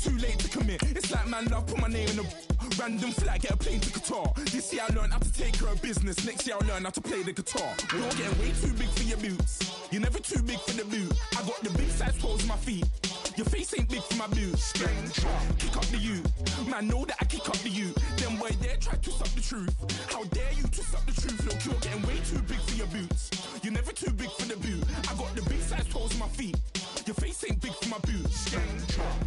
too late to commit. It's like man love, put my name in a random flat, get a plane to Qatar. This year I learned how to take care of business. Next year I'll learn how to play the guitar. You're getting way too big for your boots. You're never too big for the boot. I got the big size toes on my feet. Your face ain't big for my boots. Kick up the you. Man, know that I kick up the you. Them boy there try to twist up the truth. How dare you twist up the truth? Look, you're getting way too big for your boots. You're never too big for the boot. I got the big size toes on my feet. Your face ain't big for my boots.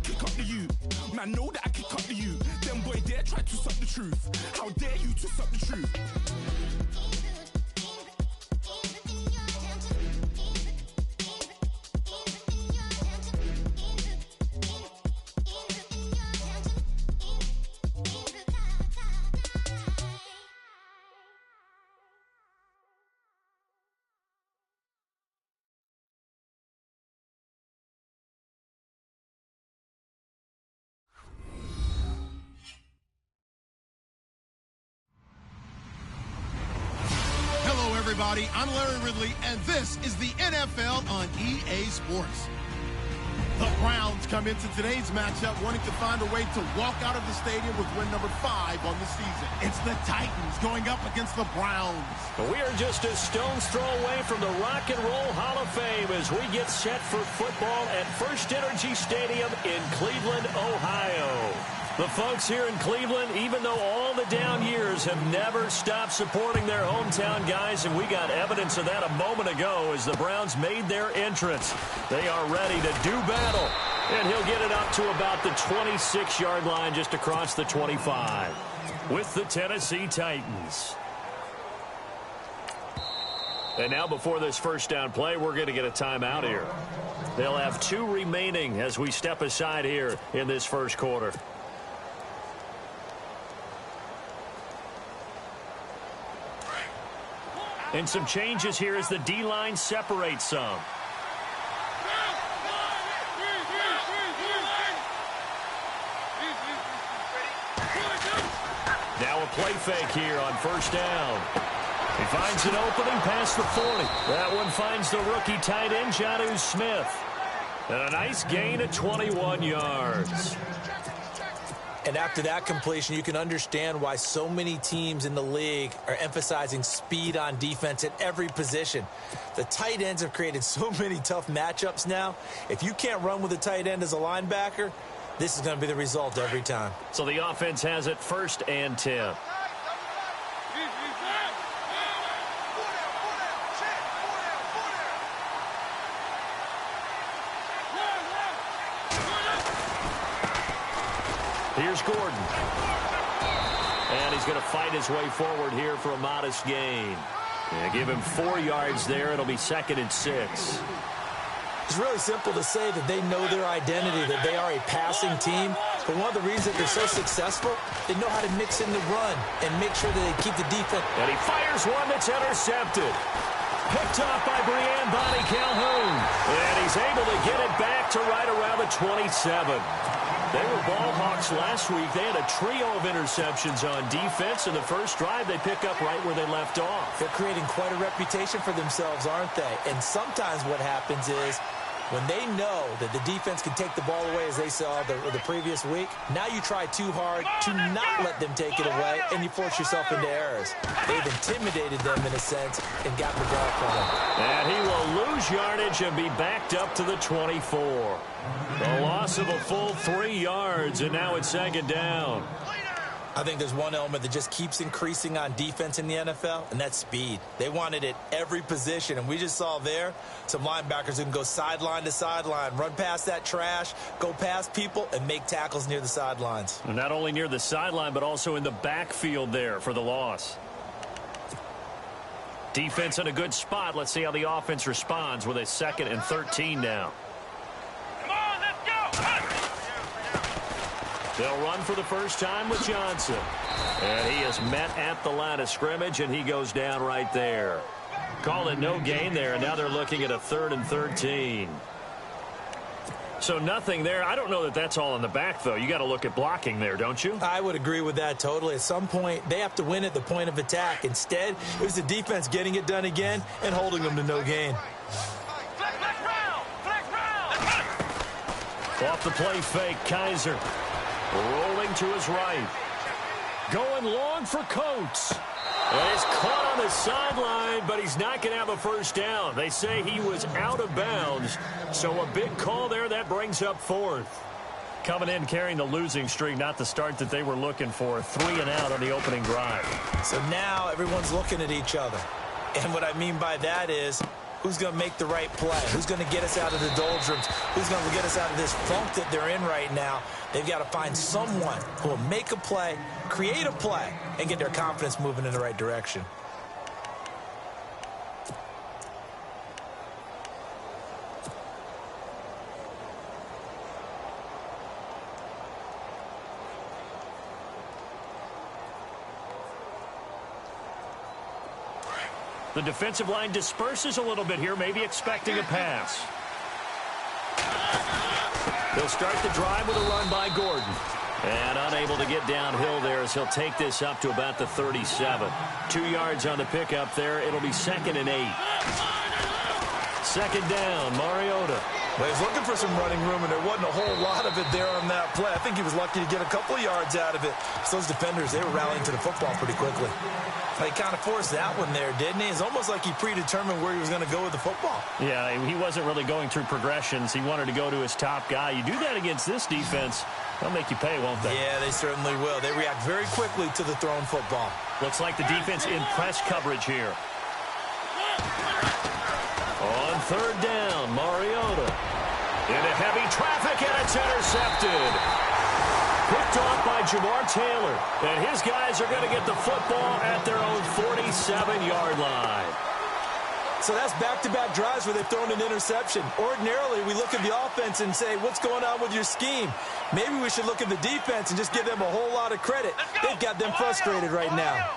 Kick up the you. Man, know that I kick up the you. Them boy there try to twist up the truth. How dare you twist up the truth? Everybody, I'm Larry Ridley, and this is the NFL on EA Sports. The Browns come into today's matchup wanting to find a way to walk out of the stadium with win number 5 on the season. It's the Titans going up against the Browns. We are just a stone's throw away from the Rock and Roll Hall of Fame as we get set for football at First Energy Stadium in Cleveland, Ohio. The folks here in Cleveland, even though all the down years, have never stopped supporting their hometown guys, and we got evidence of that a moment ago as the Browns made their entrance. They are ready to do battle, and he'll get it up to about the 26-yard line just across the 25 with the Tennessee Titans. And now before this first down play, we're going to get a timeout here. They'll have 2 remaining as we step aside here in this first quarter. And some changes here as the D-line separates some. Now a play fake here on first down. He finds an opening past the 40. That one finds the rookie tight end, Jonnu Smith. And a nice gain of 21 yards. And after that completion, you can understand why so many teams in the league are emphasizing speed on defense at every position. The tight ends have created so many tough matchups now. If you can't run with a tight end as a linebacker, this is going to be the result every time. So the offense has it 1st and 10. Here's Gordon. And he's going to fight his way forward here for a modest gain. Yeah, give him 4 yards there. It'll be 2nd and 6. It's really simple to say that they know their identity, that they are a passing team. But one of the reasons they're so successful, they know how to mix in the run and make sure that they keep the defense. And he fires one that's intercepted. Picked off by Brianne Bonnie Calhoun. And he's able to get it back to right around the 27. They were ball hawks last week. They had a trio of interceptions on defense. In the first drive, they pick up right where they left off. They're creating quite a reputation for themselves, aren't they? And sometimes what happens is when they know that the defense can take the ball away, as they saw the previous week, now you try too hard to not let them take it away, and you force yourself into errors. They've intimidated them in a sense and gotten the ball from them. And he will lose yardage and be backed up to the 24. A loss of a full 3 yards, and now it's 2nd down. I think there's one element that just keeps increasing on defense in the NFL, and that's speed. They want it at every position, and we just saw there some linebackers who can go sideline to sideline, run past that trash, go past people, and make tackles near the sidelines. And not only near the sideline, but also in the backfield there for the loss. Defense in a good spot. Let's see how the offense responds with a 2nd and 13 now. They'll run for the first time with Johnson. And he is met at the line of scrimmage, and he goes down right there. Call it no gain there, and now they're looking at a 3rd and 13. So nothing there. I don't know that that's all in the back, though. You got to look at blocking there, don't you? I would agree with that totally. At some point, they have to win at the point of attack. Instead, it was the defense getting it done again and holding them to no gain. Off the play fake, Kaiser. Rolling to his right. Going long for Coates. And he's caught on the sideline, but he's not going to have a first down. They say he was out of bounds, so a big call there. That brings up fourth. Coming in carrying the losing streak, not the start that they were looking for. 3 and out on the opening drive. So now everyone's looking at each other. And what I mean by that is, who's going to make the right play? Who's going to get us out of the doldrums? Who's going to get us out of this funk that they're in right now? They've got to find someone who will make a play, create a play, and get their confidence moving in the right direction. The defensive line disperses a little bit here, maybe expecting a pass. They'll start the drive with a run by Gordon. And unable to get downhill there as he'll take this up to about the 37. 2 yards on the pickup there. It'll be 2nd and 8. Second down, Mariota. Well, he was looking for some running room, and there wasn't a whole lot of it there on that play. I think he was lucky to get a couple of yards out of it. So those defenders, they were rallying to the football pretty quickly. He kind of forced that one there, didn't he? It's almost like he predetermined where he was going to go with the football. Yeah, he wasn't really going through progressions. He wanted to go to his top guy. You do that against this defense, they'll make you pay, won't they? Yeah, they certainly will. They react very quickly to the thrown football. Looks like the defense in press coverage here. On third down, Mariota. Into heavy traffic, and it's intercepted. Picked off by Jamar Taylor. And his guys are going to get the football at their own 47-yard line. So that's back-to-back drives where they've thrown an interception. Ordinarily, we look at the offense and say, what's going on with your scheme? Maybe we should look at the defense and just give them a whole lot of credit. They've got them frustrated right now.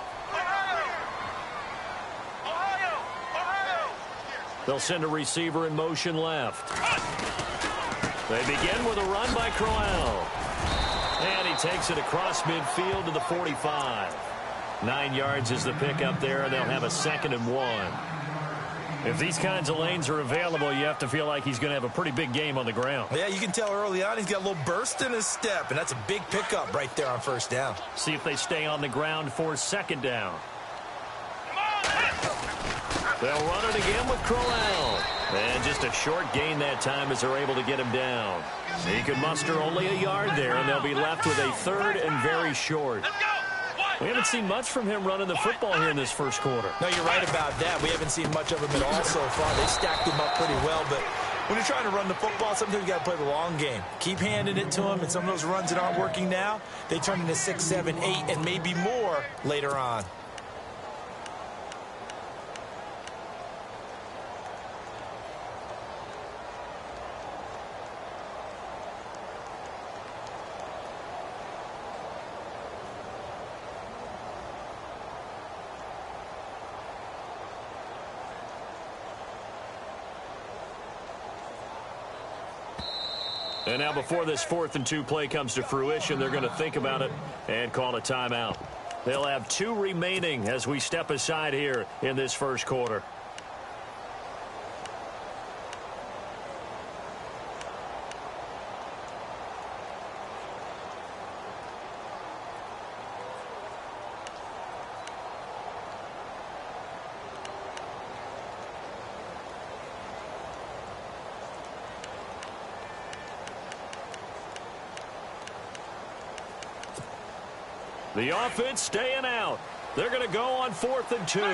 They'll send a receiver in motion left. They begin with a run by Crowell. And he takes it across midfield to the 45. 9 yards is the pickup there, and they'll have a 2nd and 1. If these kinds of lanes are available, you have to feel like he's going to have a pretty big game on the ground. Yeah, you can tell early on he's got a little burst in his step, and that's a big pickup right there on first down. See if they stay on the ground for 2nd down. They'll run it again with Crowell. And just a short gain that time as they're able to get him down. He could muster only a yard there, and they'll be left with a 3rd and very short. We haven't seen much from him running the football here in this first quarter. No, you're right about that. We haven't seen much of him at all so far. They stacked him up pretty well, but when you're trying to run the football, sometimes you got to play the long game. Keep handing it to him, and some of those runs that aren't working now, they turn into 6, 7, 8, and maybe more later on. And now before this 4th and 2 play comes to fruition, they're going to think about it and call a timeout. They'll have 2 remaining as we step aside here in this first quarter. The offense staying out. They're going to go on 4th and 2. Here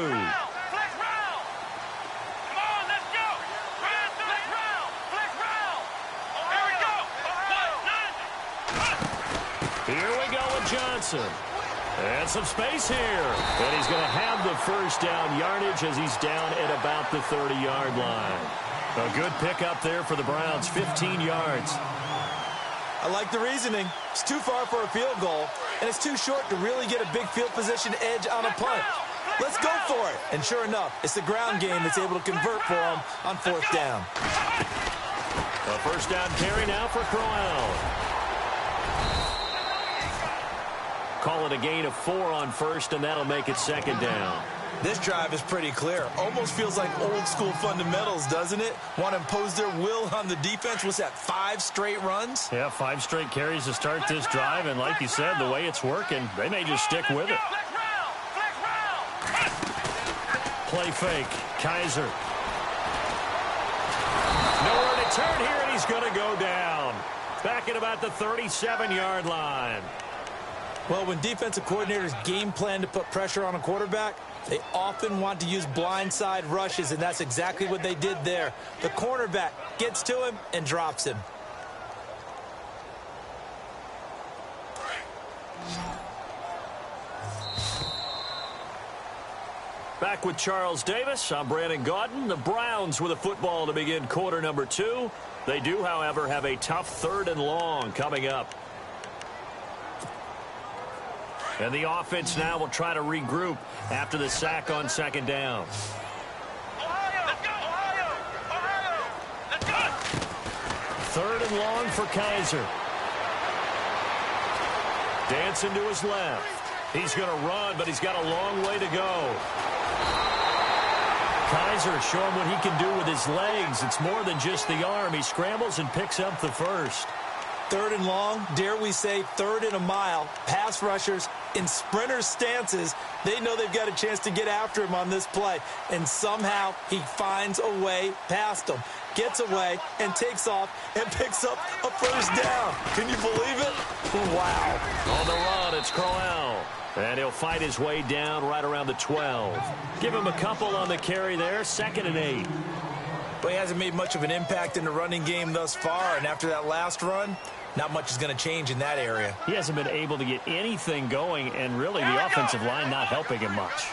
we go with Johnson. And some space here. And he's going to have the first down yardage as he's down at about the 30-yard line. A good pickup there for the Browns, 15 yards. I like the reasoning. It's too far for a field goal, and it's too short to really get a big field position edge on a punt. Let's go for it. And sure enough, it's the ground game that's able to convert for him on 4th down. A first down carry now for Crowell. Call it a gain of 4 on first, and that'll make it 2nd down. This drive is pretty clear. Almost feels like old school fundamentals, doesn't it? Want to impose their will on the defense. What's that, 5 straight runs? Yeah, 5 straight carries to start this drive. And like you said, the way it's working, they may just stick with it. Play fake. Kaiser. Nowhere to turn here, and he's going to go down. Back at about the 37-yard line. Well, when defensive coordinators game plan to put pressure on a quarterback, they often want to use blindside rushes, and that's exactly what they did there. The cornerback gets to him and drops him. Back with Charles Davis, I'm Brandon Gaudin. The Browns with a football to begin quarter number 2. They do, however, have a tough 3rd and long coming up. And the offense now will try to regroup after the sack on 2nd down. Ohio! Let's go! Ohio! Let's go! 3rd and long for Kaiser. Dancing to his left. He's going to run, but he's got a long way to go. Kaiser showing what he can do with his legs. It's more than just the arm. He scrambles and picks up the first. 3rd and long, dare we say 3rd and a mile. Pass rushers in sprinter stances, they know they've got a chance to get after him on this play. And somehow he finds a way past them. Gets away and takes off and picks up a 1st down. Can you believe it? Wow. On the run, it's Crowell. And he'll fight his way down right around the 12. Give him a couple on the carry there. 2nd and 8. But he hasn't made much of an impact in the running game thus far. And after that last run, not much is going to change in that area. He hasn't been able to get anything going, and really the offensive line not helping him much.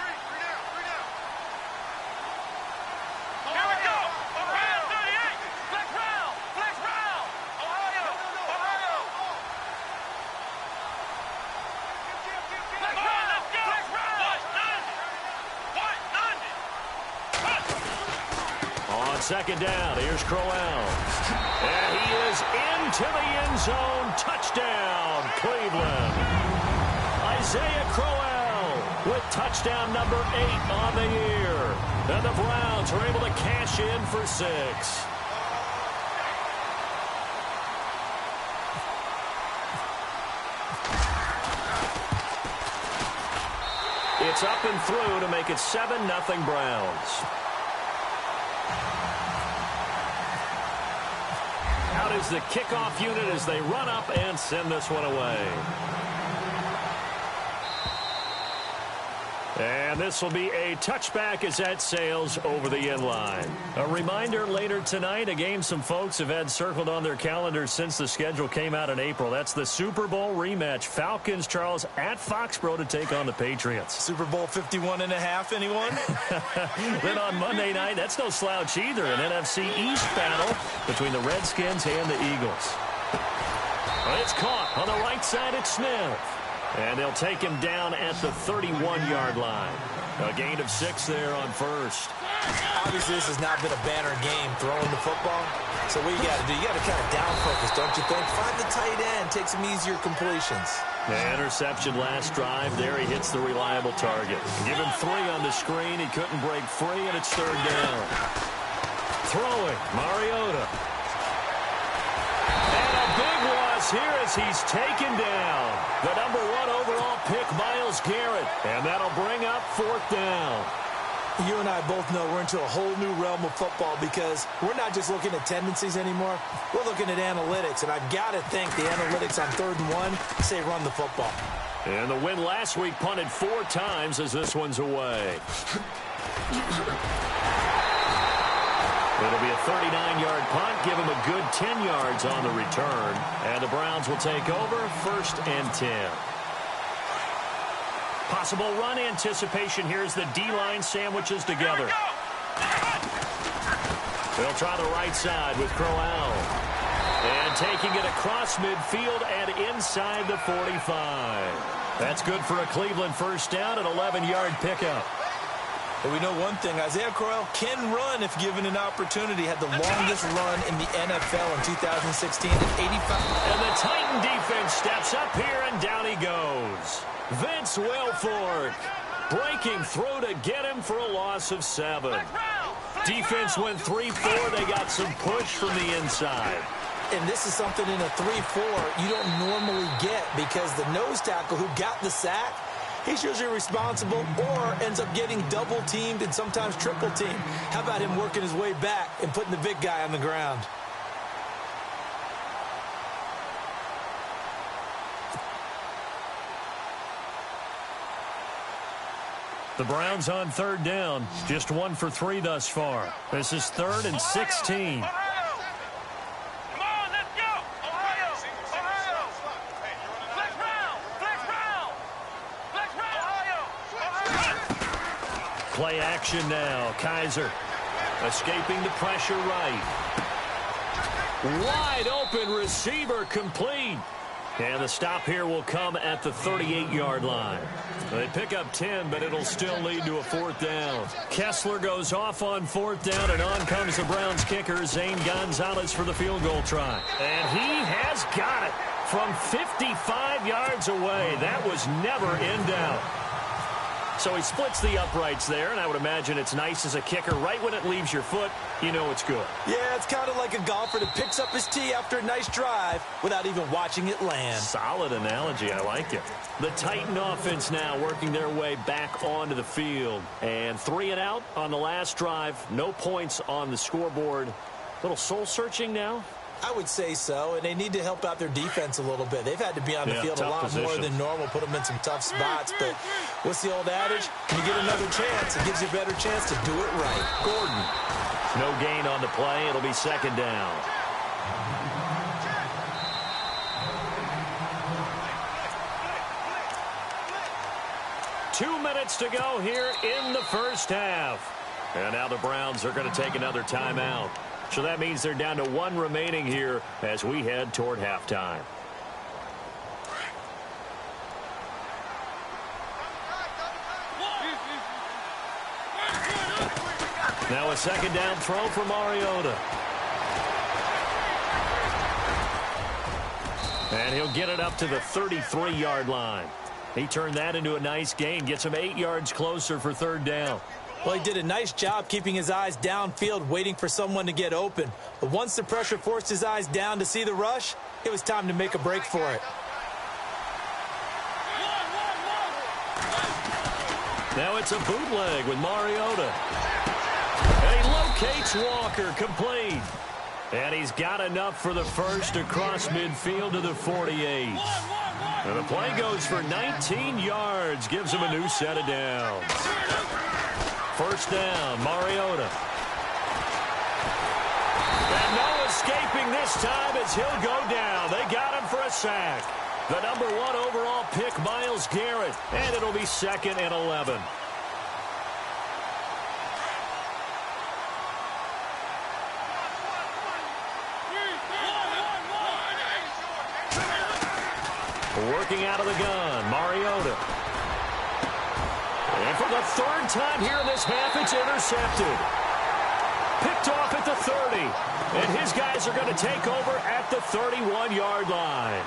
On 2nd down, here's Crowell. And he is into the end zone. Touchdown, Cleveland. Isaiah Crowell with touchdown number 8 on the year. And the Browns are able to cash in for 6. It's up and through to make it 7-0 Browns. Out is the kickoff unit as they run up and send this one away. And this will be a touchback as that sails over the end line. A reminder later tonight, a game some folks have had circled on their calendars since the schedule came out in April. That's the Super Bowl rematch. Falcons, Charles, at Foxborough to take on the Patriots. Super Bowl 51.5, anyone? Then on Monday night, that's no slouch either. An NFC East battle between the Redskins and the Eagles. Well, it's caught on the right side. It's Smith. And they'll take him down at the 31-yard line. A gain of 6 there on 1st. Obviously, this has not been a banner game throwing the football. So what you got to do, you got to kind of down focus, don't you think? Find the tight end, take some easier completions. The interception last drive. There he hits the reliable target. Give him 3 on the screen. He couldn't break free, and it's 3rd down. Throwing, Mariota. And a big loss here as he's taken down. The number 1 overall pick, Myles Garrett. And that'll bring up 4th down. You and I both know we're into a whole new realm of football because we're not just looking at tendencies anymore. We're looking at analytics, and I've got to think the analytics on 3rd and 1 say run the football. And the win last week punted 4 times as this one's away. It'll be a 39-yard punt. Give him a good 10 yards on the return. And the Browns will take over 1st and 10. Possible run anticipation. Here's the D-line sandwiches together. They'll try the right side with Crowell. And taking it across midfield and inside the 45. That's good for a Cleveland 1st down, an 11-yard pickup. But we know one thing, Isaiah Crowell can run if given an opportunity. Had the longest run in the NFL in 2016 at 85. And the Titan defense steps up here, and down he goes. Vince Wilfork Breaking through to get him for a loss of 7. Defense went 3-4. They got some push from the inside. And this is something in a 3-4 you don't normally get because the nose tackle who got the sack, he's usually responsible or ends up getting double-teamed and sometimes triple-teamed. How about him working his way back and putting the big guy on the ground? The Browns on 3rd down. Just 1 for 3 thus far. This is 3rd and 16. Play action now. Kaiser escaping the pressure right. Wide open receiver complete. And the stop here will come at the 38-yard line. They pick up 10, but it'll still lead to a 4th down. Kessler goes off on 4th down, and on comes the Browns kicker, Zane Gonzalez, for the field goal try. And he has got it from 55 yards away. That was never in doubt. So he splits the uprights there, and I would imagine it's nice as a kicker. Right when it leaves your foot, you know it's good. Yeah, it's kind of like a golfer that picks up his tee after a nice drive without even watching it land. Solid analogy. I like it. The Titan offense now working their way back onto the field. And 3 and out on the last drive. No points on the scoreboard. Little soul-searching now. I would say so, and they need to help out their defense a little bit. They've had to be on the field a lot more than normal, put them in some tough spots. But what's the old adage? When you get another chance, it gives you a better chance to do it right. Gordon. No gain on the play. It'll be 2nd down. Two minutes to go here in the first half. And now the Browns are going to take another timeout. So that means they're down to 1 remaining here as we head toward halftime. Now a 2nd down throw for Mariota. And he'll get it up to the 33-yard line. He turned that into a nice gain, gets him 8 yards closer for 3rd down. Well, he did a nice job keeping his eyes downfield, waiting for someone to get open. But once the pressure forced his eyes down to see the rush, it was time to make a break for it. Now it's a bootleg with Mariota. And he locates Walker, complete. And he's got enough for the first across midfield to the 48. And the play goes for 19 yards, gives him a new set of downs. 1st down, Mariota. And no escaping this time as he'll go down. They got him for a sack. The number 1 overall pick, Myles Garrett. And it'll be 2nd and 11. Working out of the gun, Mariota. And for the 3rd time here in this half, it's intercepted. Picked off at the 30. And his guys are going to take over at the 31-yard line.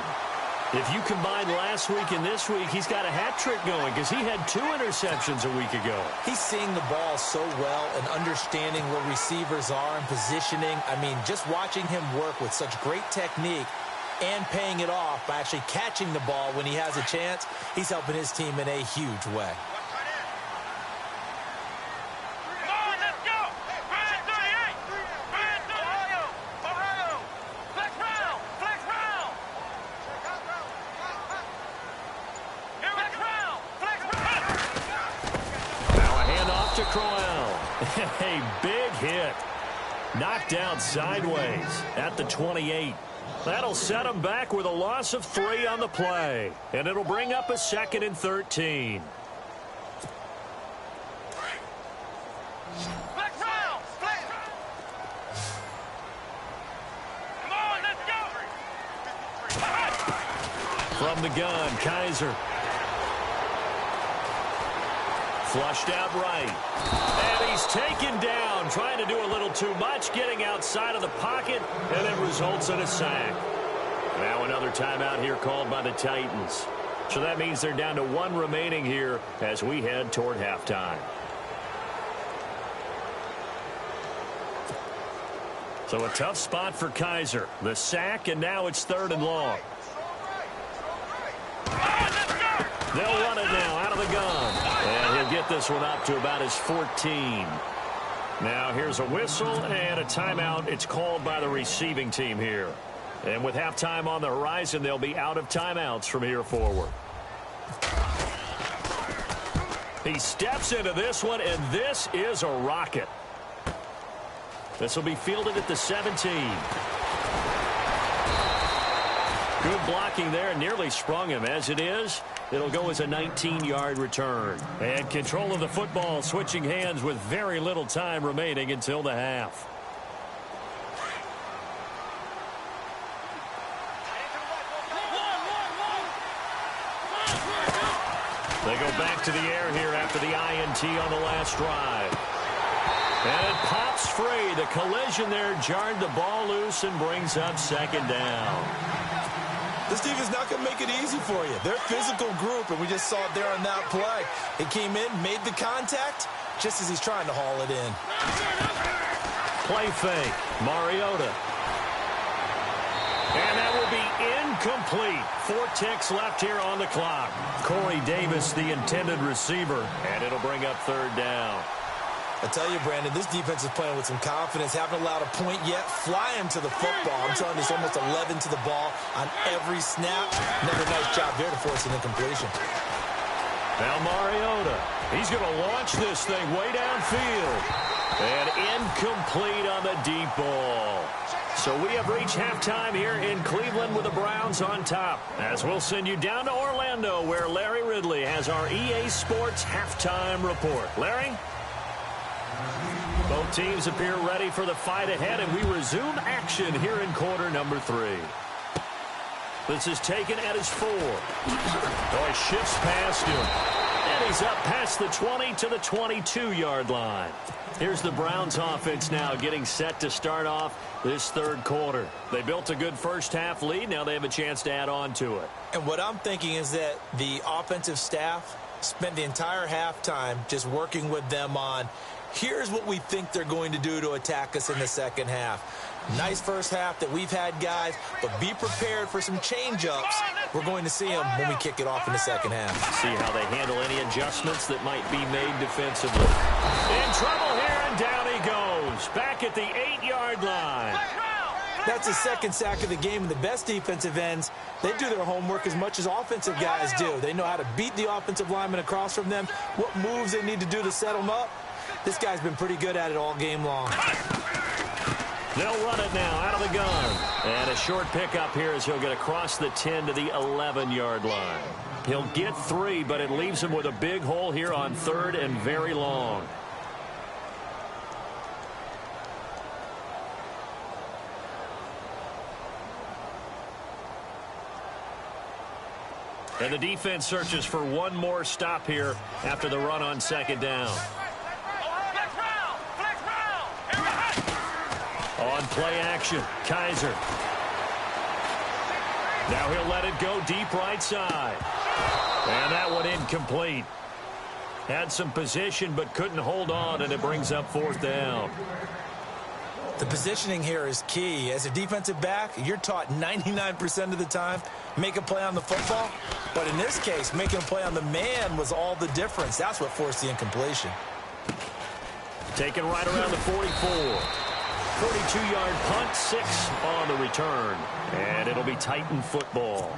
If you combine last week and this week, he's got a hat trick going because he had 2 interceptions a week ago. He's seeing the ball so well and understanding where receivers are and positioning. I mean, just watching him work with such great technique and paying it off by actually catching the ball when he has a chance, he's helping his team in a huge way. A big hit. Knocked down sideways at the 28. That'll set him back with a loss of 3 on the play. And it'll bring up a 2nd and 13. From the gun, Kaiser. Flushed out right. And he's taken down, trying to do a little too much, getting outside of the pocket, and it results in a sack. Now another timeout here called by the Titans. So that means they're down to 1 remaining here as we head toward halftime. So a tough spot for Kaiser. The sack, and now it's 3rd and long. They'll run it now out of the gun. And he'll get this one up to about his 14. Now here's a whistle and a timeout. It's called by the receiving team here. And with halftime on the horizon, they'll be out of timeouts from here forward. He steps into this one, and this is a rocket. This will be fielded at the 17. Good blocking there, nearly sprung him. As it is, it'll go as a 19-yard return. And control of the football switching hands with very little time remaining until the half. They go back to the air here after the INT on the last drive. And it pops free. The collision there jarred the ball loose and brings up 2nd down. This defense is not going to make it easy for you. They're a physical group, and we just saw it there on that play. It came in, made the contact, just as he's trying to haul it in. Play fake. Mariota. And that will be incomplete. 4 ticks left here on the clock. Corey Davis, the intended receiver, and it'll bring up 3rd down. I tell you, Brandon, this defense is playing with some confidence. Haven't allowed a point yet. Flying to the football. I'm telling you, it's almost 11 to the ball on every snap. Another nice job there to force an incompletion. Now Mariota. He's going to launch this thing way downfield. And incomplete on the deep ball. So we have reached halftime here in Cleveland with the Browns on top. As we'll send you down to Orlando, where Larry Ridley has our EA Sports halftime report. Larry? Both teams appear ready for the fight ahead, and we resume action here in quarter number 3. This is taken at his 4. Oh, he shifts past him. And he's up past the 20 to the 22-yard line. Here's the Browns offense now getting set to start off this 3rd quarter. They built a good first-half lead. Now they have a chance to add on to it. And what I'm thinking is that the offensive staff spent the entire halftime just working with them on, here's what we think they're going to do to attack us in the second half. Nice first half that we've had, guys, but be prepared for some change-ups. We're going to see them when we kick it off in the second half. See how they handle any adjustments that might be made defensively. In trouble here, and down he goes. Back at the 8-yard line. That's his 2nd sack of the game, and the best defensive ends, they do their homework as much as offensive guys do. They know how to beat the offensive lineman across from them, what moves they need to do to set them up. This guy's been pretty good at it all game long. They'll run it now out of the gun. And a short pickup here as he'll get across the 10 to the 11-yard line. He'll get 3, but it leaves him with a big hole here on 3rd and very long. And the defense searches for one more stop here after the run on 2nd down. On play action, Kaiser. Now he'll let it go deep right side. And that one incomplete. Had some position but couldn't hold on, and it brings up 4th down. The positioning here is key. As a defensive back, you're taught 99% of the time, make a play on the football. But in this case, making a play on the man was all the difference. That's what forced the incompletion. Taken right around the 44. 42-yard punt, 6 on the return. And it'll be Titan football.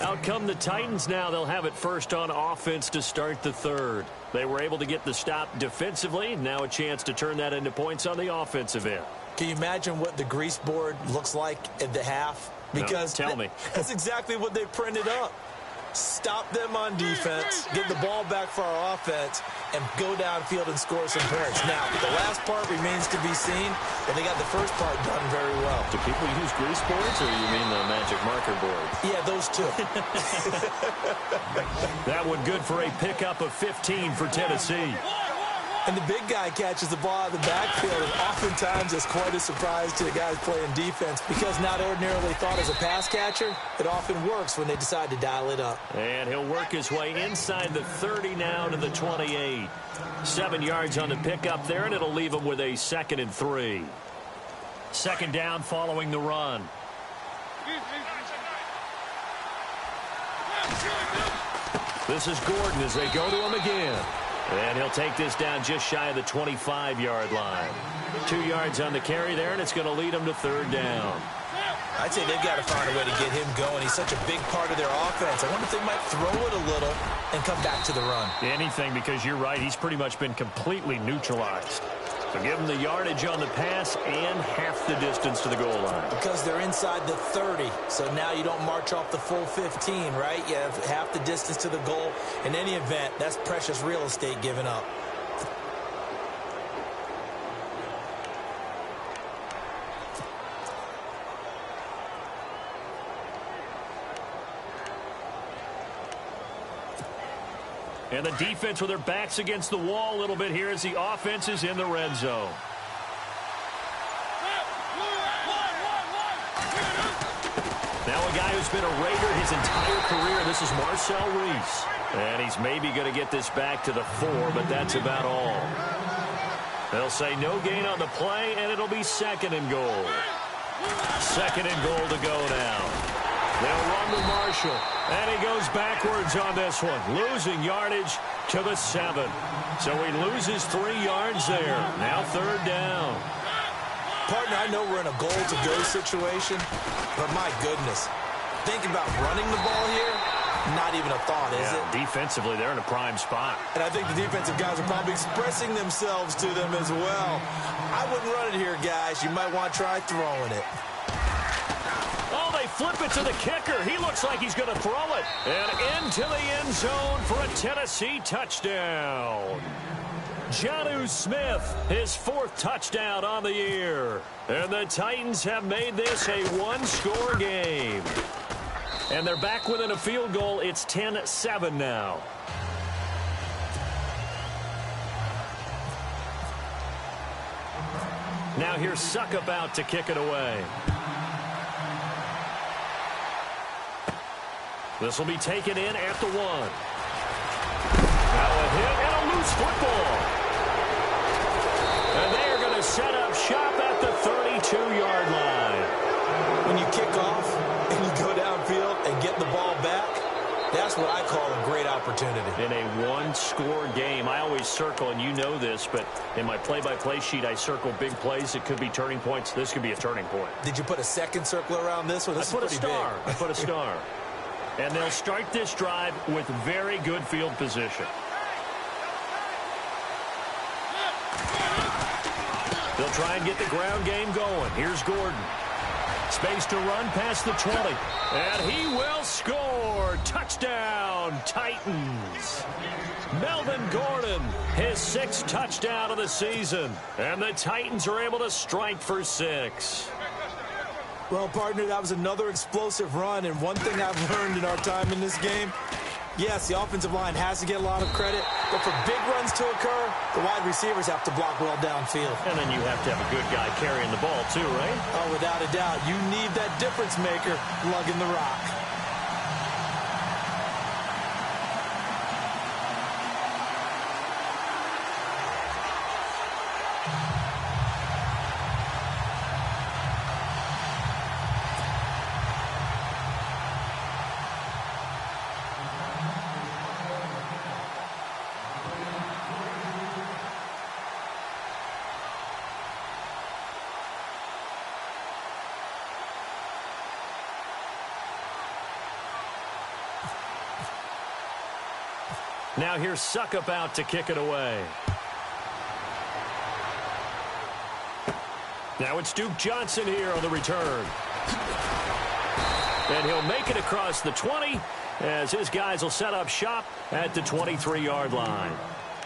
Out come the Titans now. They'll have it first on offense to start the 3rd. They were able to get the stop defensively. Now a chance to turn that into points on the offensive end. Can you imagine what the grease board looks like at the half? Because no, tell me. That's exactly what they printed up. Stop them on defense, get the ball back for our offense, and go downfield and score some points. Now, the last part remains to be seen, but they got the first part done very well. Do people use grease boards, or you mean the magic marker board? Yeah, those two. That one good for a pickup of 15 for Tennessee. And the big guy catches the ball out of the backfield, and oftentimes it's quite a surprise to the guys playing defense because not ordinarily thought as a pass catcher, it often works when they decide to dial it up. And he'll work his way inside the 30 now to the 28. 7 yards on the pickup there, and it'll leave him with a 2nd and 3. 2nd down following the run. This is Gordon as they go to him again. And he'll take this down just shy of the 25-yard line. 2 yards on the carry there, and it's going to lead him to 3rd down. I'd say they've got to find a way to get him going. He's such a big part of their offense. I wonder if they might throw it a little and come back to the run. Anything, because you're right. He's pretty much been completely neutralized. So give him the yardage on the pass and half the distance to the goal line. Because they're inside the 30, so now you don't march off the full 15, right? You have half the distance to the goal. In any event, that's precious real estate given up. And the defense with their backs against the wall a little bit here as the offense is in the red zone. Now a guy who's been a Raider his entire career. This is Marcel Reese. And he's maybe going to get this back to the 4, but that's about all. They'll say no gain on the play, and it'll be 2nd and goal. 2nd and goal to go now. They'll run with Marshall, and he goes backwards on this one, losing yardage to the 7. So he loses 3 yards there. Now 3rd down. Partner, I know we're in a goal-to-go situation, but my goodness, think about running the ball here, not even a thought, is it? Defensively, they're in a prime spot. And I think the defensive guys are probably expressing themselves to them as well. I wouldn't run it here, guys. You might want to try throwing it. Oh, they flip it to the kicker. He looks like he's going to throw it. And into the end zone for a Tennessee touchdown. Jonnu Smith, his 4th touchdown on the year. And the Titans have made this a 1-score game. And they're back within a field goal. It's 10-7 now. Now here's Suckup out to kick it away. This will be taken in at the 1. Now a hit and a loose football. And they are going to set up shop at the 32-yard line. When you kick off and you go downfield and get the ball back, that's what I call a great opportunity. In a 1-score game, I always circle, and you know this, but in my play-by-play sheet, I circle big plays. It could be turning points. This could be a turning point. Did you put a second circle around this one? This I put a star. I put a star. And they'll start this drive with very good field position. They'll try and get the ground game going. Here's Gordon. Space to run past the 20. And he will score. Touchdown, Titans. Melvin Gordon, his 6th touchdown of the season. And the Titans are able to strike for 6. Well, partner, that was another explosive run. And one thing I've learned in our time in this game, yes, the offensive line has to get a lot of credit, but for big runs to occur, the wide receivers have to block well downfield. And then you have to have a good guy carrying the ball too, right? Oh, without a doubt. You need that difference maker lugging the rock. Now here's Suckup out to kick it away. Now it's Duke Johnson here on the return. And he'll make it across the 20 as his guys will set up shop at the 23-yard line.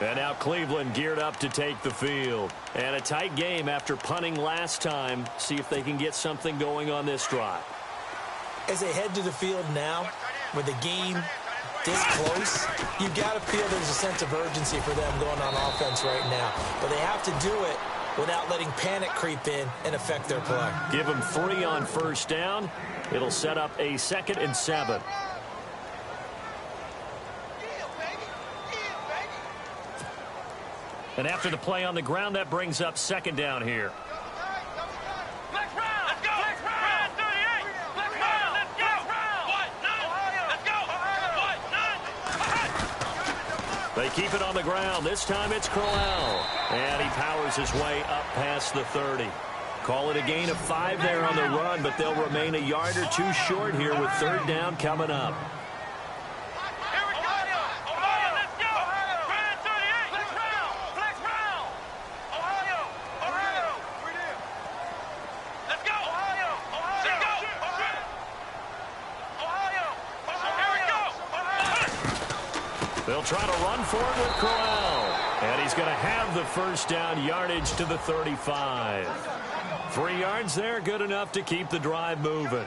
And now Cleveland geared up to take the field. And a tight game after punting last time. See if they can get something going on this drive. As they head to the field now, with the game this close, you've got to feel there's a sense of urgency for them going on offense right now. But they have to do it without letting panic creep in and affect their play. Give them 3 on first down. It'll set up a 2nd and 7. And after the play on the ground, that brings up 2nd down here. They keep it on the ground. This time it's Quell. And he powers his way up past the 30. Call it a gain of 5 there on the run, but they'll remain a yard or 2 short here with 3rd down coming up. They'll try to run for it with Quell. And he's going to have the first down yardage to the 35. 3 yards there, good enough to keep the drive moving.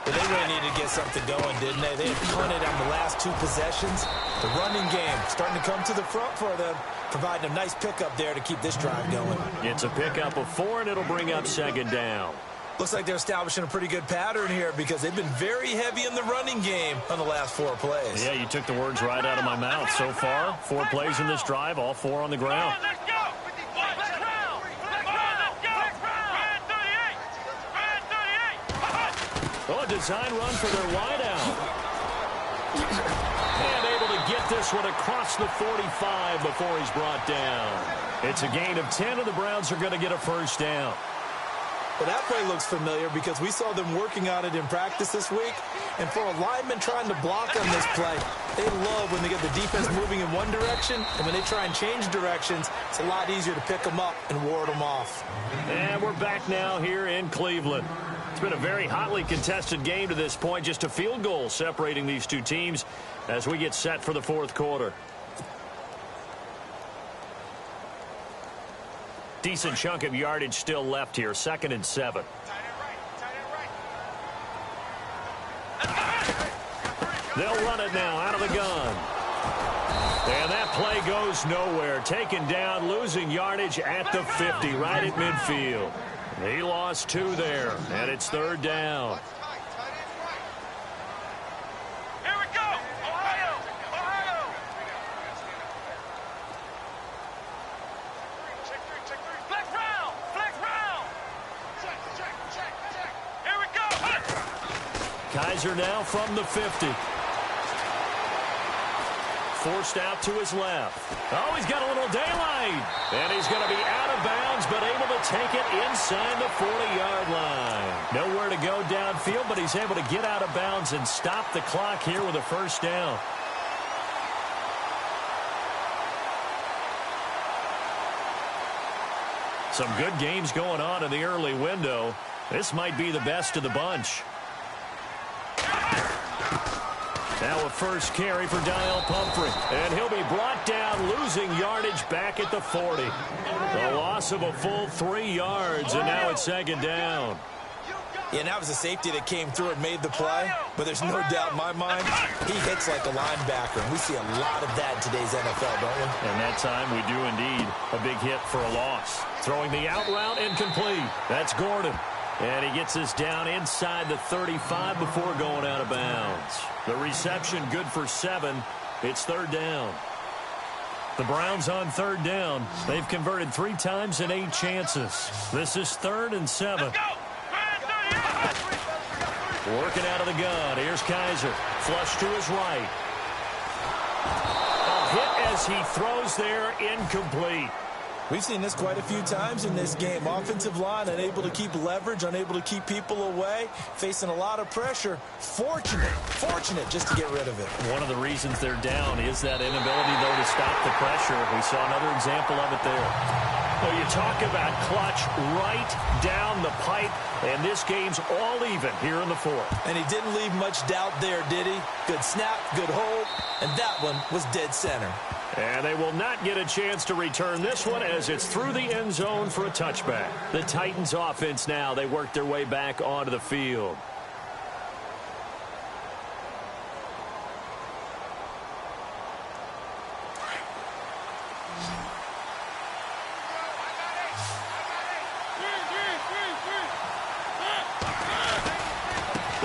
But they really needed to get something going, didn't they? They had punted on the last 2 possessions. The running game starting to come to the front for them, providing a nice pickup there to keep this drive going. It's a pickup of 4, and it'll bring up 2nd down. Looks like they're establishing a pretty good pattern here because they've been very heavy in the running game on the last 4 plays. Yeah, you took the words right out of my mouth. So far, 4 plays in this drive, all 4 on the ground. Oh, a design run for their wideout. And able to get this one across the 45 before he's brought down. It's a gain of 10, and the Browns are going to get a first down. Well, that play looks familiar because we saw them working on it in practice this week. And for a lineman trying to block on this play, they love when they get the defense moving in one direction. And when they try and change directions, it's a lot easier to pick them up and ward them off. And we're back now here in Cleveland. It's been a very hotly contested game to this point. Just a field goal separating these 2 teams as we get set for the 4th quarter. Decent chunk of yardage still left here. 2nd and 7. They'll run it now out of the gun. And that play goes nowhere. Taken down, losing yardage at the 50, right at midfield. He lost 2 there, and it's 3rd down. Kaiser now from the 50. Forced out to his left. Oh, he's got a little daylight. And he's going to be out of bounds, but able to take it inside the 40-yard line. Nowhere to go downfield, but he's able to get out of bounds and stop the clock here with a first down. Some good games going on in the early window. This might be the best of the bunch. Now a first carry for Dial Pumphrey. And he'll be brought down, losing yardage back at the 40. The loss of a full 3 yards, and now it's 2nd down. Yeah, and that was a safety that came through and made the play. But there's no doubt in my mind, he hits like a linebacker. And we see a lot of that in today's NFL, don't we? And that time we do indeed. A big hit for a loss. Throwing the out route incomplete. That's Gordon. And he gets this down inside the 35 before going out of bounds. The reception good for 7. It's 3rd down. The Browns on 3rd down. They've converted 3 times in 8 chances. This is 3rd and 7. Working out of the gun. Here's Kaiser. Flush to his right. A hit as he throws there, incomplete. We've seen this quite a few times in this game. Offensive line unable to keep leverage, unable to keep people away, facing a lot of pressure. Fortunate just to get rid of it. One of the reasons they're down is that inability, though, to stop the pressure. We saw another example of it there. Well, you talk about clutch right down the pipe, and this game's all even here in the 4th. And he didn't leave much doubt there, did he? Good snap, good hold, and that one was dead center. And they will not get a chance to return this one as it's through the end zone for a touchback. The Titans offense now, they work their way back onto the field.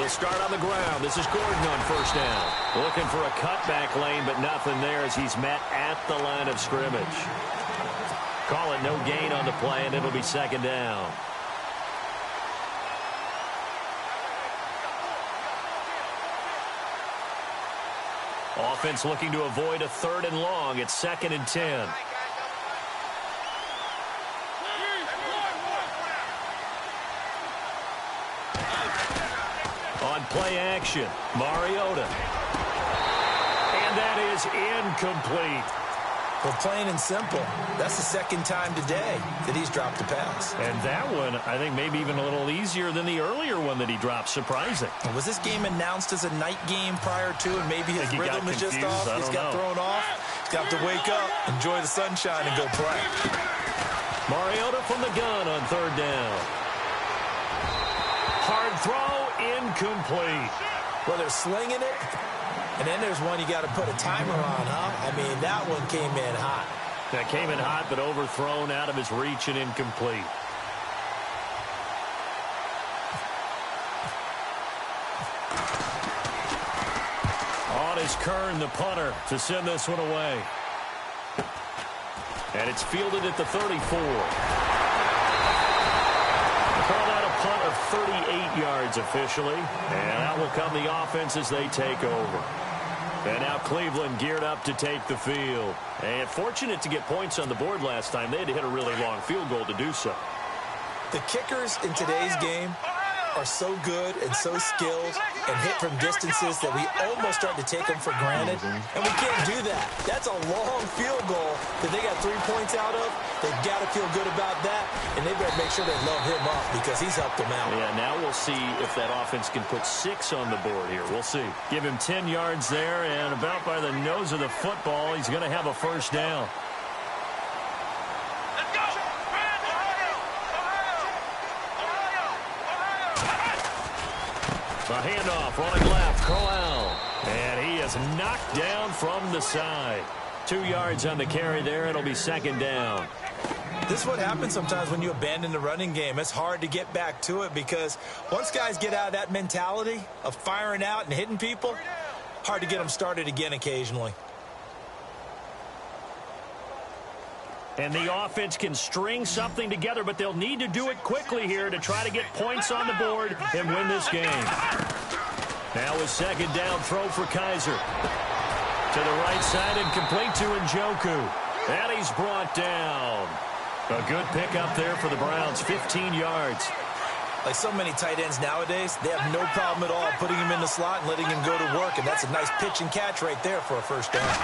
They'll start on the ground. This is Gordon on first down. Looking for a cutback lane, but nothing there as he's met at the line of scrimmage. Call it no gain on the play, and it'll be second down. Offense looking to avoid a 3rd and long. It's 2nd and 10. On play action, Mariota. And that is incomplete. Well, plain and simple, that's the 2nd time today that he's dropped a pass. And that one, I think, maybe even a little easier than the earlier one that he dropped. Surprising. Was this game announced as a night game prior to, and maybe his rhythm is just off? He's got thrown off. He's got to wake up, enjoy the sunshine, and go play. Mariota from the gun on 3rd down. Hard throw, incomplete. Well, they're slinging it. And then there's one you got to put a timer on, huh? I mean, that one came in hot. That came in hot, but overthrown, out of his reach and incomplete. On is Kern, the punter, to send this one away. And it's fielded at the 34. Call that a punt of 38 yards officially. And out will come the offense as they take over. And now Cleveland geared up to take the field. And fortunate to get points on the board last time. They had to hit a really long field goal to do so. The kickers in today's game are so good and so skilled and hit from distances that we almost start to take them for granted. And we can't do that. That's a long field goal that they got 3 points out of. They've got to feel good about that, and they better make sure they load him up because he's helped them out. Yeah, now we'll see if that offense can put 6 on the board here. We'll see. Give him 10 yards there, and about by the nose of the football, he's going to have a first down. A handoff running left, Crowell. And he is knocked down from the side. 2 yards on the carry there. It'll be second down. This is what happens sometimes when you abandon the running game. It's hard to get back to it because once guys get out of that mentality of firing out and hitting people, hard to get them started again occasionally. And the offense can string something together, but they'll need to do it quickly here to try to get points on the board and win this game. Now a second down throw for Kaiser. To the right side and complete to Njoku. And he's brought down. A good pickup there for the Browns, 15 yards. Like so many tight ends nowadays, they have no problem at all putting him in the slot and letting him go to work, and that's a nice pitch and catch right there for a first down.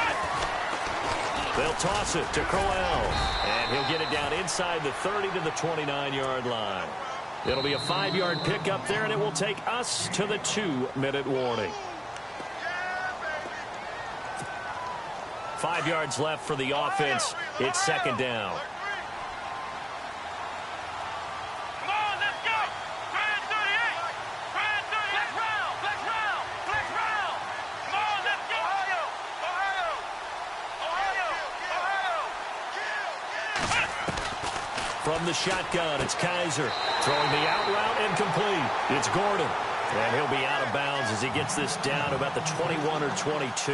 They'll toss it to Crowell, and he'll get it down inside the 30 to the 29-yard line. It'll be a 5-yard pickup there, and it will take us to the 2-minute warning. 5 yards left for the offense. It's second down. From the shotgun, it's Kaiser. Throwing the out route and complete. It's Gordon. And he'll be out of bounds as he gets this down to about the 21 or 22.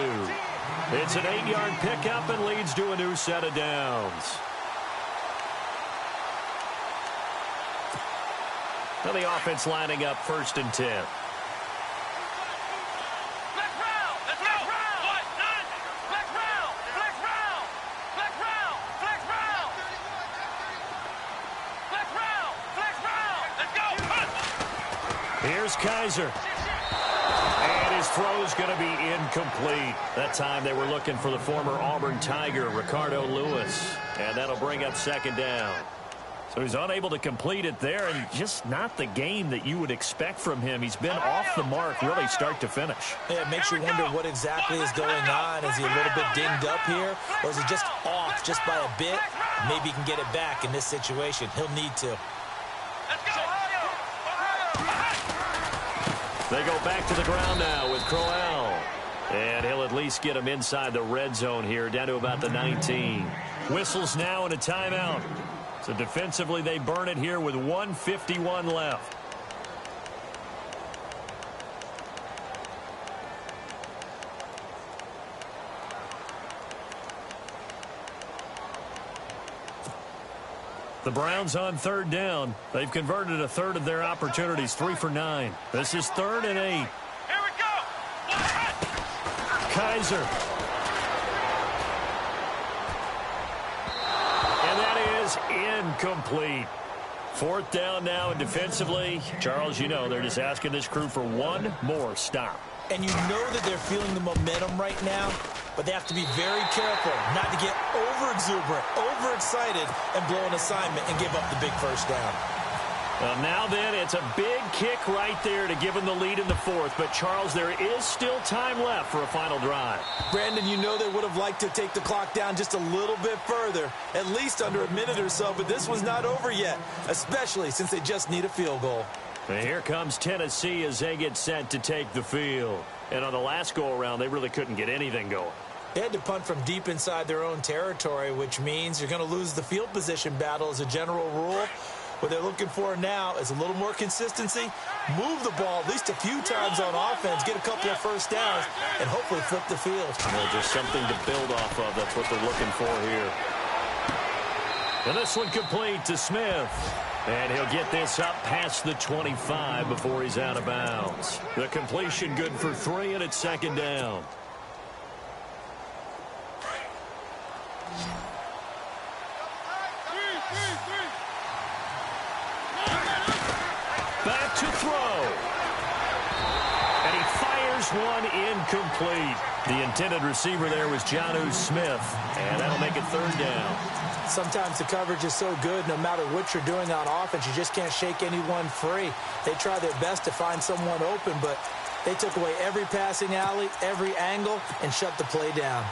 It's an 8-yard pickup and leads to a new set of downs. Now the offense lining up 1st and 10. Here's Kaiser. And his throw's going to be incomplete. That time they were looking for the former Auburn Tiger, Ricardo Lewis. And that'll bring up second down. So he's unable to complete it there, and just not the game that you would expect from him. He's been off the mark really start to finish. Yeah, it makes you wonder what exactly is going on. Is he a little bit dinged up here, or is he just off just by a bit? Maybe he can get it back in this situation. He'll need to. They go back to the ground now with Crowell. And he'll at least get him inside the red zone here, down to about the 19. Whistles now and a timeout. So defensively, they burn it here with 1:51 left. The Browns on third down. They've converted a third of their opportunities, 3 for 9. This is 3rd and 8. Here we go. Kaiser. And that is incomplete. 4th down now, and defensively, Charles, you know, they're just asking this crew for one more stop. And you know that they're feeling the momentum right now, but they have to be very careful not to get over-exuberant, overexcited, and blow an assignment and give up the big first down. Well, now then, it's a big kick right there to give them the lead in the 4th. But, Charles, there is still time left for a final drive. Brandon, you know they would have liked to take the clock down just a little bit further, at least under a minute or so, but this was not over yet, especially since they just need a field goal. And here comes Tennessee as they get set to take the field. And on the last go-around, they really couldn't get anything going. They had to punt from deep inside their own territory, which means you're going to lose the field position battle as a general rule. What they're looking for now is a little more consistency, move the ball at least a few times on offense, get a couple of first downs, and hopefully flip the field. Well, just something to build off of. That's what they're looking for here. And this one complete to Smith. And he'll get this up past the 25 before he's out of bounds. The completion good for 3, and it's 2nd down. Back to throw. And he fires one incomplete. The intended receiver there was Jonnu Smith. And that'll make it 3rd down. Sometimes the coverage is so good, no matter what you're doing on offense, you just can't shake anyone free. They try their best to find someone open, but they took away every passing alley, every angle, and shut the play down.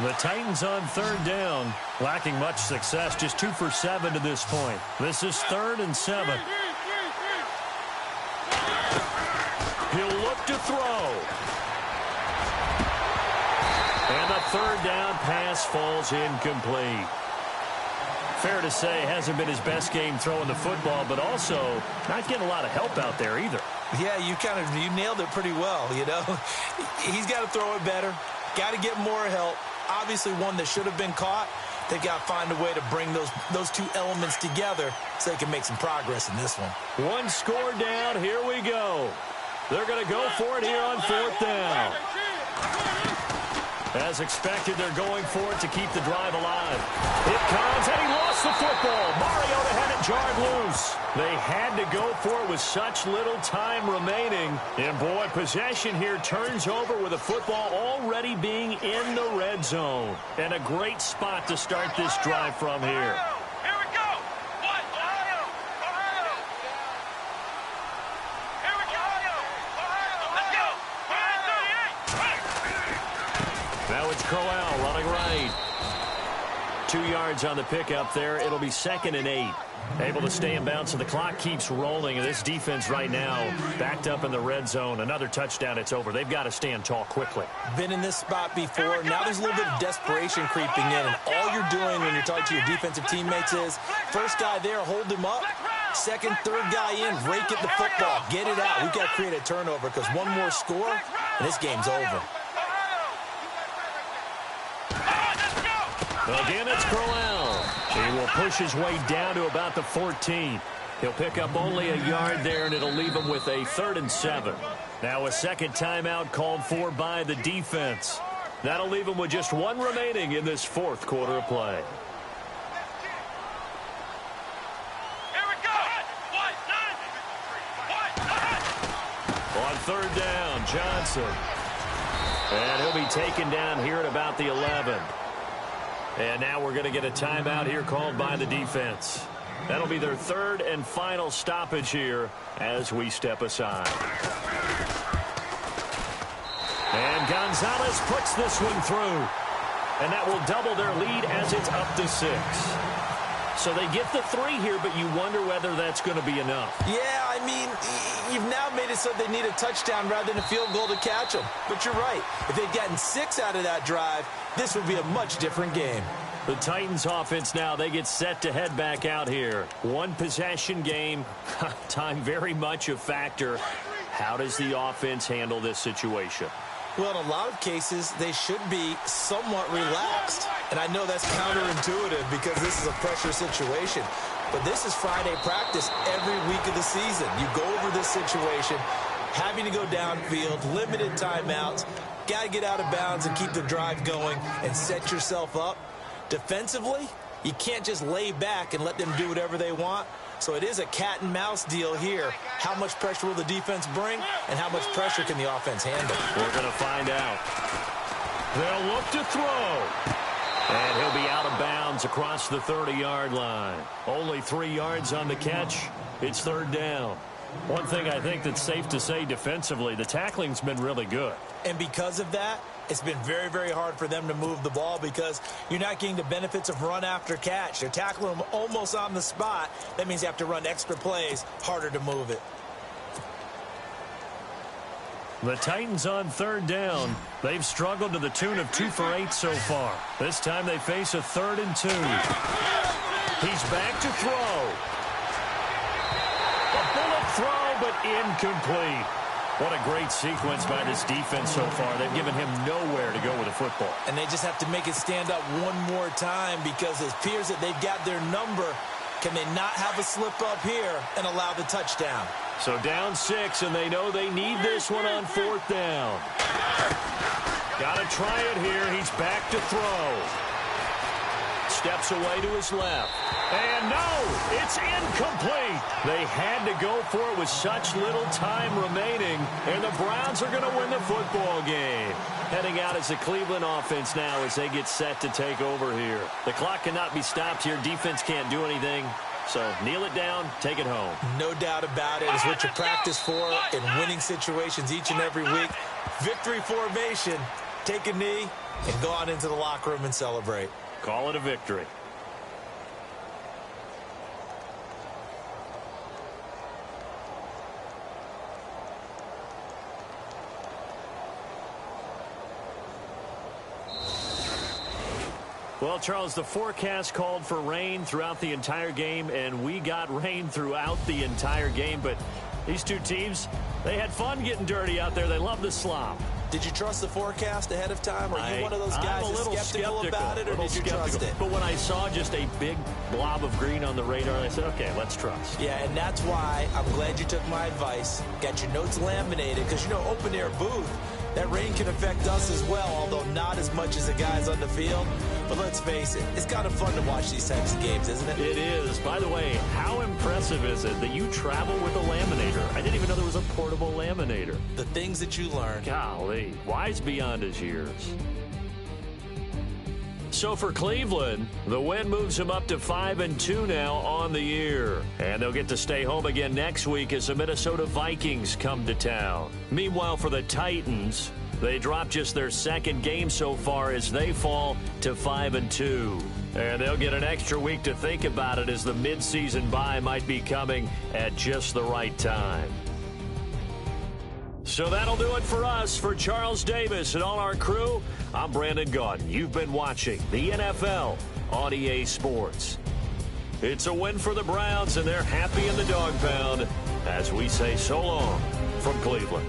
The Titans on 3rd down, lacking much success, just 2 for 7 to this point. This is 3rd and 7. He'll look to throw. And the 3rd down pass falls incomplete. Fair to say, hasn't been his best game throwing the football, but also not getting a lot of help out there either. Yeah, you nailed it pretty well, you know. He's got to throw it better, got to get more help. Obviously one that should have been caught. They've got to find a way to bring those two elements together so they can make some progress in this one. One score down, here we go. They're going to go for it here on 4th down. As expected, they're going for it to keep the drive alive. It comes, and he lost the football. Mariota had it jarred loose. They had to go for it with such little time remaining. And, boy, possession here turns over with the football already being in the red zone. And a great spot to start this drive from here. Here we go. What? Ohio. Ohio. Here we go. Ohio. Let's go. Now it's Crowell running right. 2 yards on the pickup there. It'll be 2nd and 8. Able to stay in bounds, so the clock keeps rolling. And this defense right now backed up in the red zone. Another touchdown, it's over. They've got to stand tall quickly. Been in this spot before. Now there's a little bit of desperation creeping in. And all you're doing when you're talking to your defensive teammates is, first guy there, hold him up. Second, third guy in, rake at the football. Get it out. We've got to create a turnover because one more score, and this game's over. Again, it's Crowell. He will push his way down to about the 14. He'll pick up only a yard there, and it'll leave him with a 3rd and 7. Now a second timeout called for by the defense. That'll leave him with just 1 remaining in this 4th quarter of play. Here we go. On 3rd down, Johnson. And he'll be taken down here at about the 11. And now we're going to get a timeout here called by the defense. That'll be their 3rd and final stoppage here as we step aside. And Gonzalez puts this one through. And that will double their lead as it's up to 6. So they get the 3 here, but you wonder whether that's going to be enough. Yeah, I mean, you've now made it so they need a touchdown rather than a field goal to catch them. But you're right. If they'd gotten 6 out of that drive, this would be a much different game. The Titans offense now, they get set to head back out here. 1 possession game. Time very much a factor. How does the offense handle this situation? Well, in a lot of cases, they should be somewhat relaxed. And I know that's counterintuitive because this is a pressure situation. But this is Friday practice every week of the season. You go over this situation, having to go downfield, limited timeouts, got to get out of bounds and keep the drive going and set yourself up. Defensively, you can't just lay back and let them do whatever they want. So it is a cat and mouse deal here. How much pressure will the defense bring, and how much pressure can the offense handle? We're going to find out. They'll look to throw. And he'll be out of bounds across the 30-yard line. Only 3 yards on the catch. It's third down. One thing I think that's safe to say defensively, the tackling's been really good. And because of that, it's been very, very hard for them to move the ball because you're not getting the benefits of run after catch. They're tackling them almost on the spot. That means you have to run extra plays, harder to move it. The Titans on third down. They've struggled to the tune of 2 for 8 so far. This time they face a 3rd and 2. He's back to throw. A bullet throw, but incomplete. What a great sequence by this defense so far. They've given him nowhere to go with the football. And they just have to make it stand up one more time because it appears that they've got their number. Can they not have a slip up here and allow the touchdown? So down 6, and they know they need this one on 4th down. Got to try it here. He's back to throw. Steps away to his left. And no, it's incomplete. They had to go for it with such little time remaining, and the Browns are going to win the football game. Heading out as the Cleveland offense now as they get set to take over here. The clock cannot be stopped here. Defense can't do anything. So kneel it down, take it home. No doubt about it. It's what you practice for in winning situations each and every week. Victory formation. Take a knee and go on into the locker room and celebrate. Call it a victory. Well, Charles, the forecast called for rain throughout the entire game, and we got rain throughout the entire game. But these two teams, they had fun getting dirty out there. They love the slop. Did you trust the forecast ahead of time? Are you one of those guys that's skeptical about it, or did you trust it? But when I saw just a big blob of green on the radar, I said, okay, let's trust. Yeah, and that's why I'm glad you took my advice. Got your notes laminated, because, you know, open-air booth, that rain can affect us as well, although not as much as the guys on the field. But let's face it, it's kind of fun to watch these types of games, isn't it? It is. By the way, how impressive is it that you travel with a laminator? I didn't even know there was a portable laminator. The things that you learn. Golly, wise beyond his years. So for Cleveland, the win moves them up to 5-2 now on the year. And they'll get to stay home again next week as the Minnesota Vikings come to town. Meanwhile, for the Titans, they drop just their 2nd game so far as they fall to 5-2. And they'll get an extra week to think about it as the midseason bye might be coming at just the right time. So that'll do it for us. For Charles Davis and all our crew, I'm Brandon Gaudin. You've been watching the NFL on EA Sports. It's a win for the Browns, and they're happy in the dog pound as we say so long from Cleveland.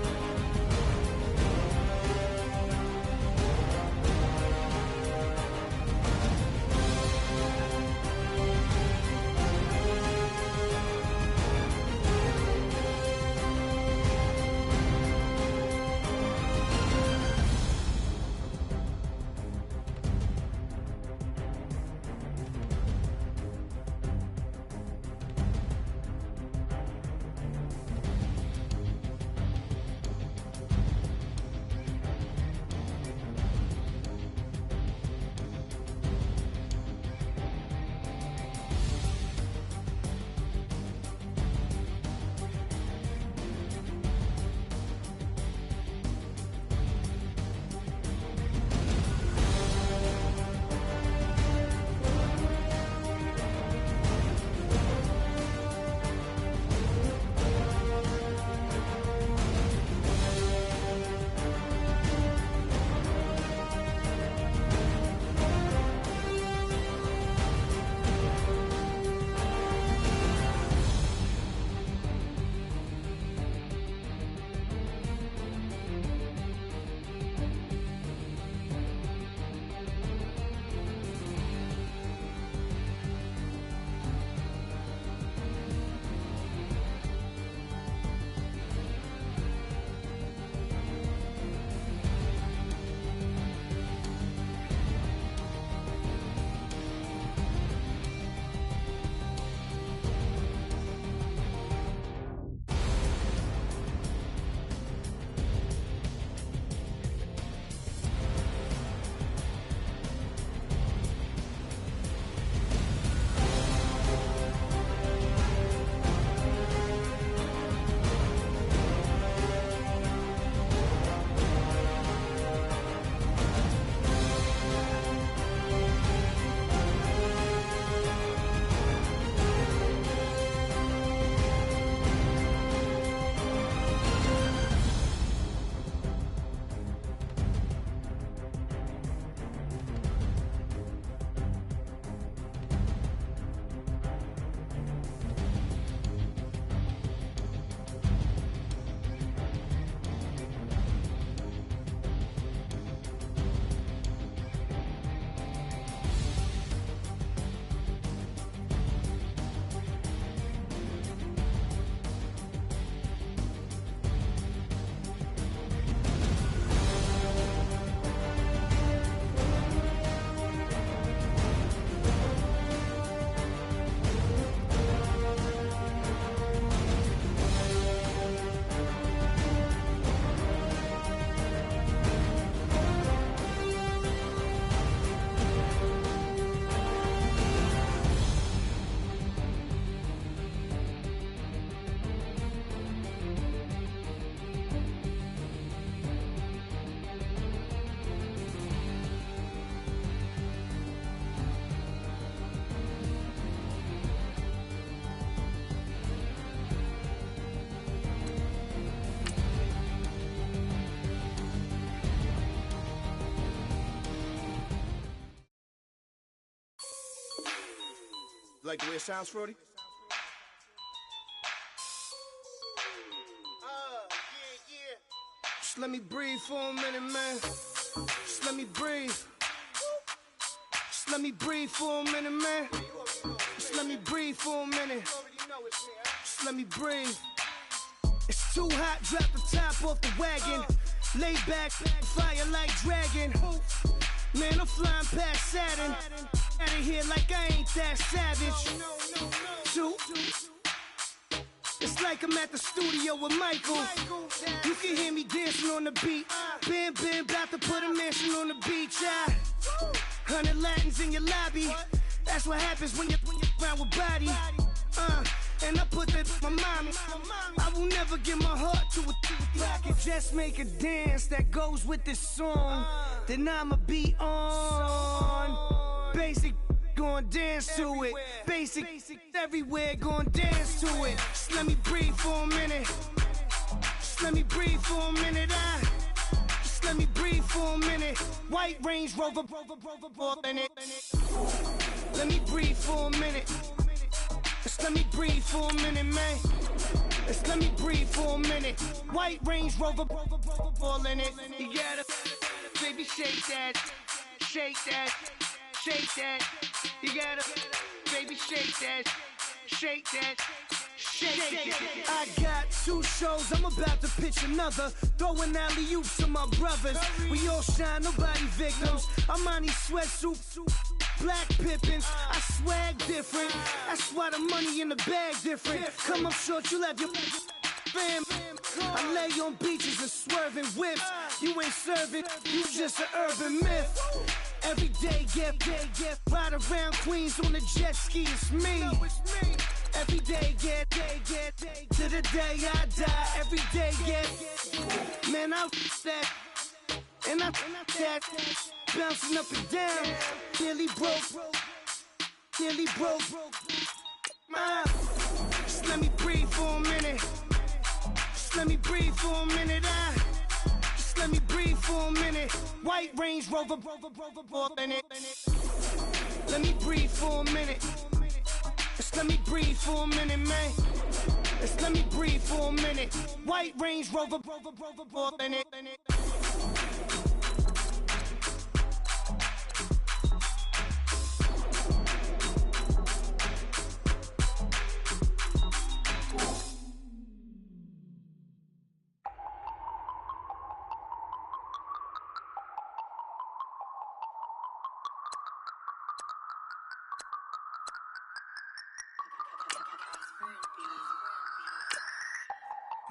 Like the way it sounds, Frody? Yeah. Just let me breathe for a minute, man. Just let me breathe. Just let me breathe for a minute, man. Just let me breathe for a minute. Just let me breathe. It's too hot, drop the top off the wagon. Lay back, fire like dragon. Man, I'm flying past Saturn. Out of here like I ain't that savage. Two. It's like I'm at the studio with Michael. You can hear me dancing on the beat. Bam, about to put a mansion on the beach. 100 Latins in your lobby. That's what happens when you're around with body. And I put that my mommy. I will never give my heart to a I can just make a dance that goes with this song. Then I'ma be on. Basic, gon' dance to it. Basic, everywhere, gon' dance to it. Just let me breathe for a minute. Just let me breathe for a minute. Just let me breathe for a minute. White Range Rover, in it. Let me breathe for a minute. Just let me breathe for a minute, man. Just let me breathe for a minute. White Range Rover, ball in it. You gotta, baby, shake that, shake that, shake that. You gotta, baby, shake that, shake that. I got 2 shows, I'm about to pitch another. Throwing alley-oops to my brothers. We all shine, nobody victims. I'm on these sweatsuits, black Pippins. I swag different. That's why the money in the bag different. Come up short, you'll have your fam. I lay on beaches and swerving whips. You ain't serving, you just an urban myth. Every day, get ride around Queens on a jet ski, it's me. Every day, get to the day I die. Every day, get man, I that and I that bouncing up and down. Nearly broke. Just let me breathe for a minute. Just let me breathe for a minute. Just let me breathe for a minute. White Range Rover, in it. Let me breathe for a minute. Just let me breathe for a minute, man. Just let me breathe for a minute. White Range Rover, in it.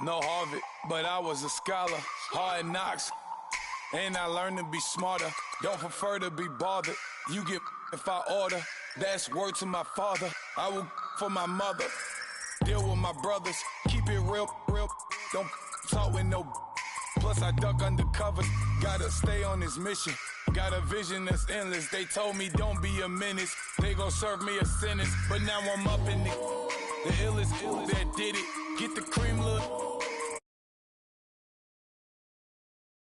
No Harvard, but I was a scholar. Hard knocks, and I learned to be smarter. Don't prefer to be bothered. You get if I order. That's word to my father. I will for my mother. Deal with my brothers. Keep it real. Don't talk with no. Plus I duck undercover. Gotta stay on this mission. Got a vision that's endless. They told me don't be a menace. They gon' serve me a sentence. But now I'm up in it. The illest that did it. Get the cream look.